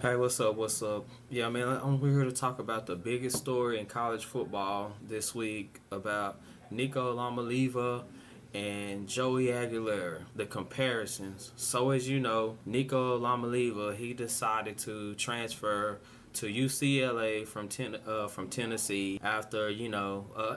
Hey, what's up? What's up? Yeah, man, we're here to talk about the biggest story in college football this week about Nico Lamaliva and Joey Aguilar, the comparisons. So, as you know, Nico Lamaliva, he decided to transfer to UCLA from Tennessee after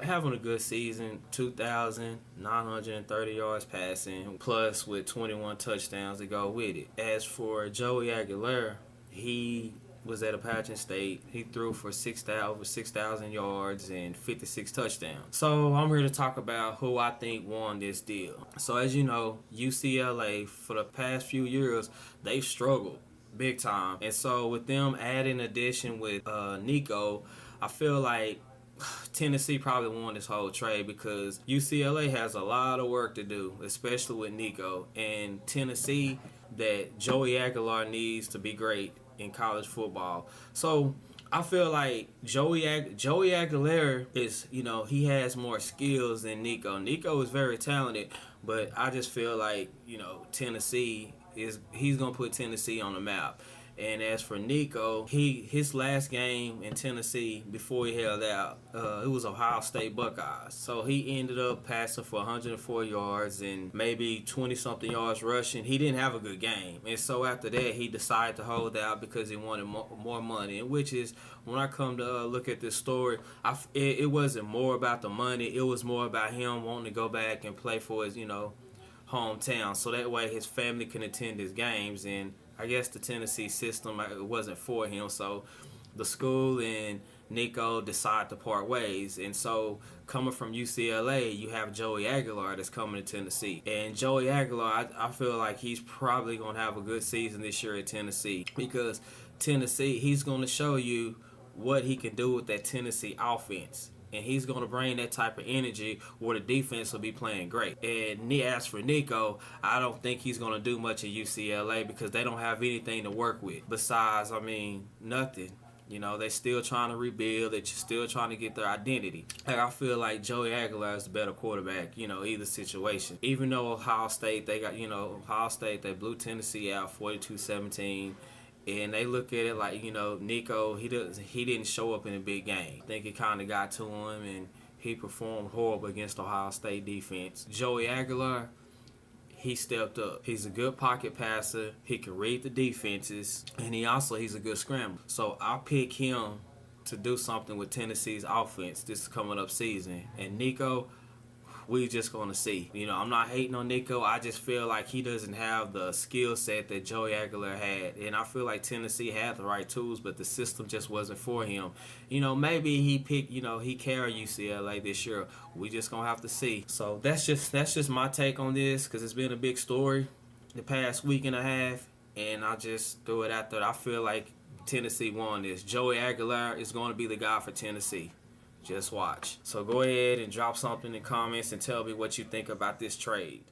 having a good season, 2,930 yards passing, plus with 21 touchdowns to go with it. As for Joey Aguilar, he was at Appalachian State. He threw for over 6,000 yards and 56 touchdowns. So I'm here to talk about who I think won this deal. So as you know, UCLA for the past few years they've struggled big time, and so with them adding addition with Nico, I feel like Tennessee probably won this whole trade because UCLA has a lot of work to do, especially with Nico, and Tennessee that Joey Aguilar needs to be great in college football. So I feel like Joey Aguilar is, he has more skills than Nico. Nico is very talented, but I just feel like, Tennessee he's gonna put Tennessee on the map. And as for Nico, his last game in Tennessee before he held out, it was Ohio State Buckeyes. So he ended up passing for 104 yards and maybe 20-something yards rushing. He didn't have a good game. And so after that, he decided to hold out because he wanted more money. And which is, when I come to look at this story, it wasn't more about the money. It was more about him wanting to go back and play for his, hometown. So that way his family can attend his games. And I guess the Tennessee system, it wasn't for him, so the school and Nico decide to part ways. And so coming from UCLA, you have Joey Aguilar that's coming to Tennessee. And Joey Aguilar, I feel like he's probably going to have a good season this year at Tennessee, because Tennessee, he's going to show you what he can do with that Tennessee offense. And he's going to bring that type of energy where the defense will be playing great. And as for Nico, I don't think he's going to do much at UCLA because they don't have anything to work with. Besides, nothing. They're still trying to rebuild. They're still trying to get their identity. And I feel like Joey Aguilar is the better quarterback, either situation. Even though Ohio State, they blew Tennessee out 42-17. And they look at it like, Nico, he didn't show up in a big game. I think it kind of got to him, and he performed horrible against Ohio State defense. Joey Aguilar, he stepped up. He's a good pocket passer. He can read the defenses, and he's a good scrambler. So I'll pick him to do something with Tennessee's offense this coming up season. And Nico, we just going to see. I'm not hating on Nico. I just feel like he doesn't have the skill set that Joey Aguilar had. And I feel like Tennessee had the right tools, but the system just wasn't for him. Maybe he picked, he carried UCLA this year. We just going to have to see. So that's just my take on this, because it's been a big story the past week and a half. And I just threw it out there. I feel like Tennessee won this. Joey Aguilar is going to be the guy for Tennessee. Just watch. So go ahead and drop something in the comments and tell me what you think about this trade.